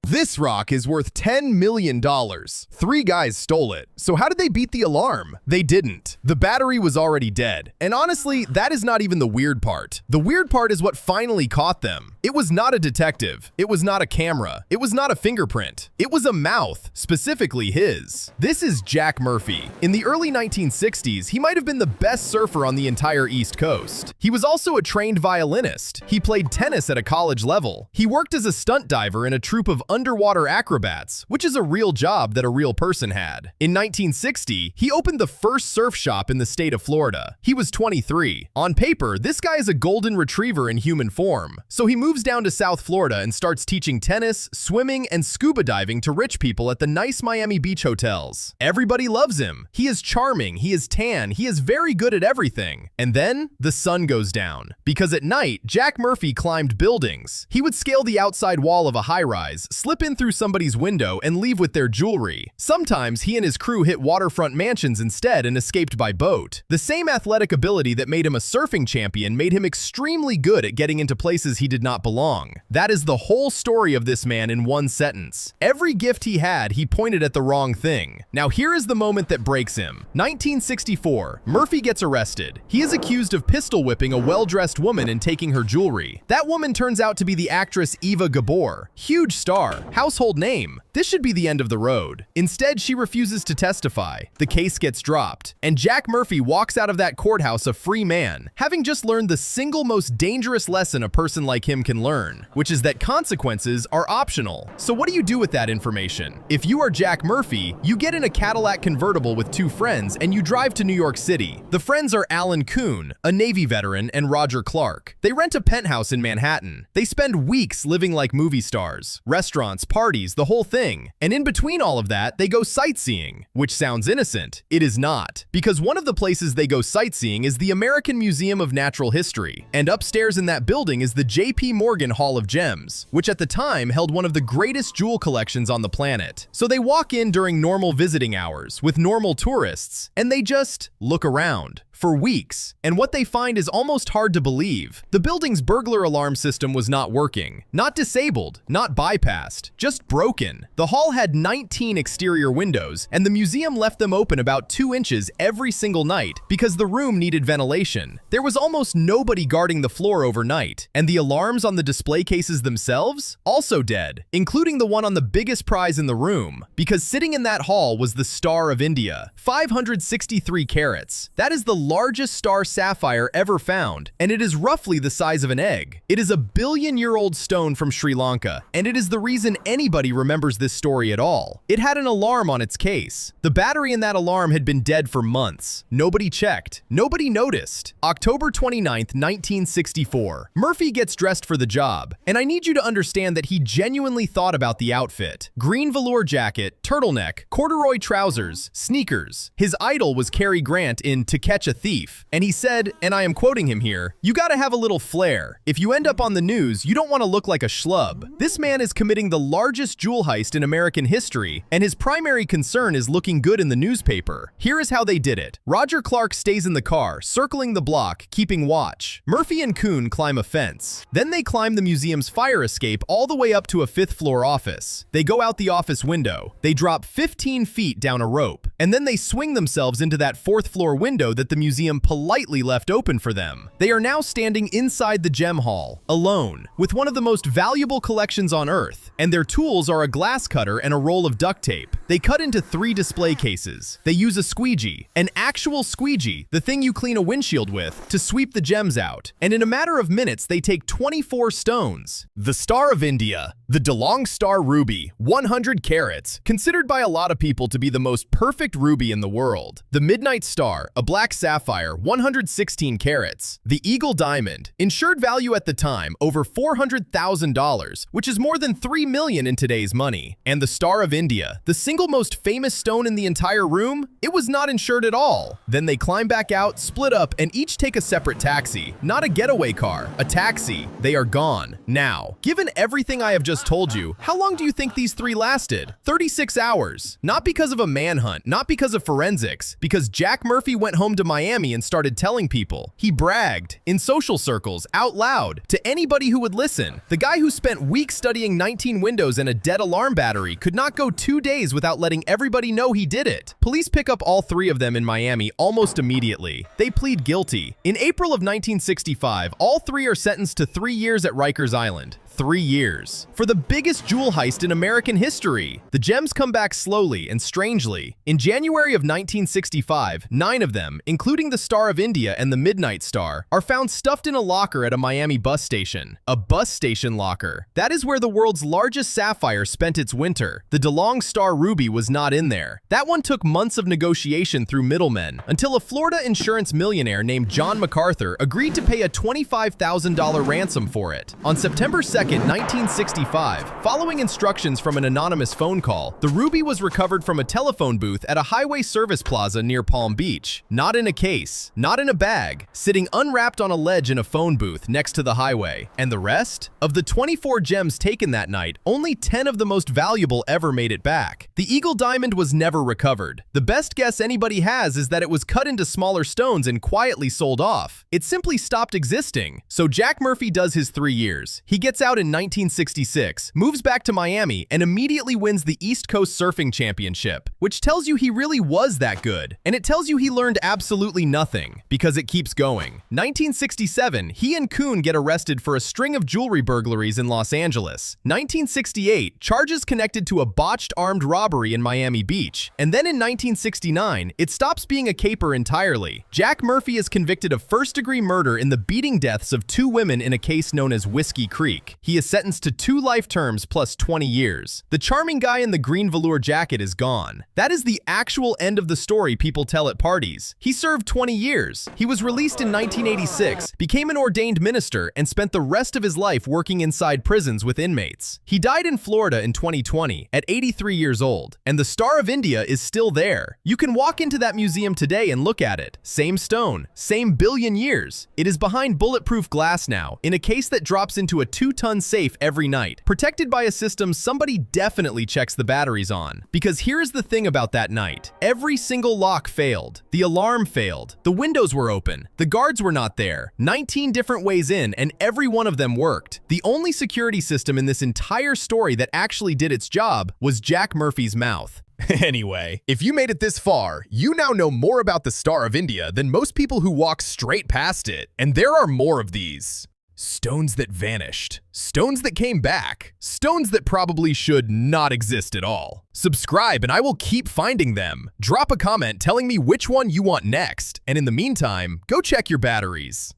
This rock is worth $10 million. 3 guys stole it. So how did they beat the alarm? They didn't. The battery was already dead. And honestly, that is not even the weird part. The weird part is what finally caught them. It was not a detective. It was not a camera. It was not a fingerprint. It was a mouth, specifically his. This is Jack Murphy. In the early 1960s, he might have been the best surfer on the entire East Coast. He was also a trained violinist. He played tennis at a college level. He worked as a stunt diver in a troupe of underwater acrobats, which is a real job that a real person had. In 1960, he opened the first surf shop in the state of Florida. He was 23. On paper, this guy is a golden retriever in human form. So he moves down to South Florida and starts teaching tennis, swimming, and scuba diving to rich people at the nice Miami Beach hotels. Everybody loves him. He is charming, he is tan, he is very good at everything. And then the sun goes down. Because at night, Jack Murphy climbed buildings. He would scale the outside wall of a high-rise, slip in through somebody's window, and leave with their jewelry. Sometimes he and his crew hit waterfront mansions instead and escaped by boat. The same athletic ability that made him a surfing champion made him extremely good at getting into places he did not belong. That is the whole story of this man in one sentence. Every gift he had, he pointed at the wrong thing. Now here is the moment that breaks him. 1964, Murphy gets arrested. He is accused of pistol whipping a well-dressed woman and taking her jewelry. That woman turns out to be the actress Eva Gabor. Huge star, household name. This should be the end of the road. Instead, she refuses to testify. The case gets dropped, and Jack Murphy walks out of that courthouse a free man, having just learned the single most dangerous lesson a person like him can learn, which is that consequences are optional. So what do you do with that information? If you are Jack Murphy, you get in a Cadillac convertible with 2 friends and you drive to New York City. The friends are Alan Kuhn, a Navy veteran, and Roger Clark. They rent a penthouse in Manhattan. They spend weeks living like movie stars. Restaurants, parties, the whole thing. And in between all of that, they go sightseeing, which sounds innocent. It is not, because one of the places they go sightseeing is the American Museum of Natural History. And upstairs in that building is the J.P. Morgan Hall of Gems, which at the time held one of the greatest jewel collections on the planet. So they walk in during normal visiting hours with normal tourists, and they just look around for weeks, and what they find is almost hard to believe. The building's burglar alarm system was not working. Not disabled, not bypassed, just broken. The hall had 19 exterior windows, and the museum left them open about 2 inches every single night because the room needed ventilation. There was almost nobody guarding the floor overnight, and the alarms on the display cases themselves also dead, including the one on the biggest prize in the room, because sitting in that hall was the Star of India, 563 carats. That is the largest star sapphire ever found, and it is roughly the size of an egg. It is a billion-year-old stone from Sri Lanka, and it is the reason anybody remembers this story at all. It had an alarm on its case. The battery in that alarm had been dead for months. Nobody checked. Nobody noticed. October 29th, 1964. Murphy gets dressed for the job, and I need you to understand that he genuinely thought about the outfit. Green velour jacket, turtleneck, corduroy trousers, sneakers. His idol was Cary Grant in To Catch a Thief, and he said, and I am quoting him here, "You gotta have a little flair. If you end up on the news, you don't want to look like a schlub." This man is committing the largest jewel heist in American history, and his primary concern is looking good in the newspaper. Here is how they did it. Roger Clark stays in the car, circling the block, keeping watch. Murphy and Kuhn climb a fence. Then they climb the museum's fire escape all the way up to a 5th-floor office. They go out the office window. They drop 15 feet down a rope, and then they swing themselves into that 4th-floor window that the museum politely left open for them. They are now standing inside the gem hall, alone, with one of the most valuable collections on Earth, and their tools are a glass cutter and a roll of duct tape. They cut into 3 display cases. They use a squeegee, an actual squeegee, the thing you clean a windshield with, to sweep the gems out. And in a matter of minutes, they take 24 stones. The Star of India, the DeLong Star Ruby, 100 carats, considered by a lot of people to be the most perfect ruby in the world. The Midnight Star, a black sapphire, 116 carats. The Eagle Diamond, insured value at the time over $400,000, which is more than $3 million in today's money. And the Star of India, the single most famous stone in the entire room, it was not insured at all. Then they climb back out, split up, and each take a separate taxi. Not a getaway car, a taxi. They are gone. Now, given everything I have just just told you, how long do you think these three lasted? 36 hours. Not because of a manhunt, not because of forensics, because Jack Murphy went home to Miami and started telling people. He bragged, in social circles, out loud, to anybody who would listen. The guy who spent weeks studying 19 windows and a dead alarm battery could not go 2 days without letting everybody know he did it. Police pick up all three of them in Miami almost immediately. They plead guilty. In April of 1965, all three are sentenced to 3 years at Rikers Island. 3 years. For the biggest jewel heist in American history. The gems come back slowly and strangely. In January of 1965, 9 of them, including the Star of India and the Midnight Star, are found stuffed in a locker at a Miami bus station. A bus station locker. That is where the world's largest sapphire spent its winter. The DeLong Star Ruby was not in there. That one took months of negotiation through middlemen, until a Florida insurance millionaire named John MacArthur agreed to pay a $25,000 ransom for it. On September 2nd, 1965, following instructions from an anonymous phone call, the ruby was recovered from a telephone booth at a highway service plaza near Palm Beach. Not in a case, not in a bag, sitting unwrapped on a ledge in a phone booth next to the highway. And the rest? Of the 24 gems taken that night, only 10 of the most valuable ever made it back. The Eagle Diamond was never recovered. The best guess anybody has is that it was cut into smaller stones and quietly sold off. It simply stopped existing. So Jack Murphy does his 3 years. He gets out in 1966, moves back to Miami, and immediately wins the East Coast Surfing Championship, which tells you he really was that good. And it tells you he learned absolutely nothing, because it keeps going. 1967, he and Kuhn get arrested for a string of jewelry burglaries in Los Angeles. 1968, charges connected to a botched armed robbery in Miami Beach. And then in 1969, it stops being a caper entirely. Jack Murphy is convicted of first-degree murder in the beating deaths of 2 women in a case known as Whiskey Creek. He is sentenced to 2 life terms plus 20 years. The charming guy in the green velour jacket is gone. That is the actual end of the story people tell at parties. He served 20 years. He was released in 1986, became an ordained minister, and spent the rest of his life working inside prisons with inmates. He died in Florida in 2020 at 83 years old, and the Star of India is still there. You can walk into that museum today and look at it. Same stone, same billion years. It is behind bulletproof glass now, in a case that drops into a 2-ton safe every night, protected by a system somebody definitely checks the batteries on. Because here's the thing about that night. Every single lock failed. The alarm failed. The windows were open. The guards were not there. 19 different ways in, and every one of them worked. The only security system in this entire story that actually did its job was Jack Murphy's mouth. Anyway, if you made it this far, you now know more about the Star of India than most people who walk straight past it. And there are more of these. Stones that vanished. Stones that came back. Stones that probably should not exist at all. Subscribe and I will keep finding them. Drop a comment telling me which one you want next. And in the meantime, go check your batteries.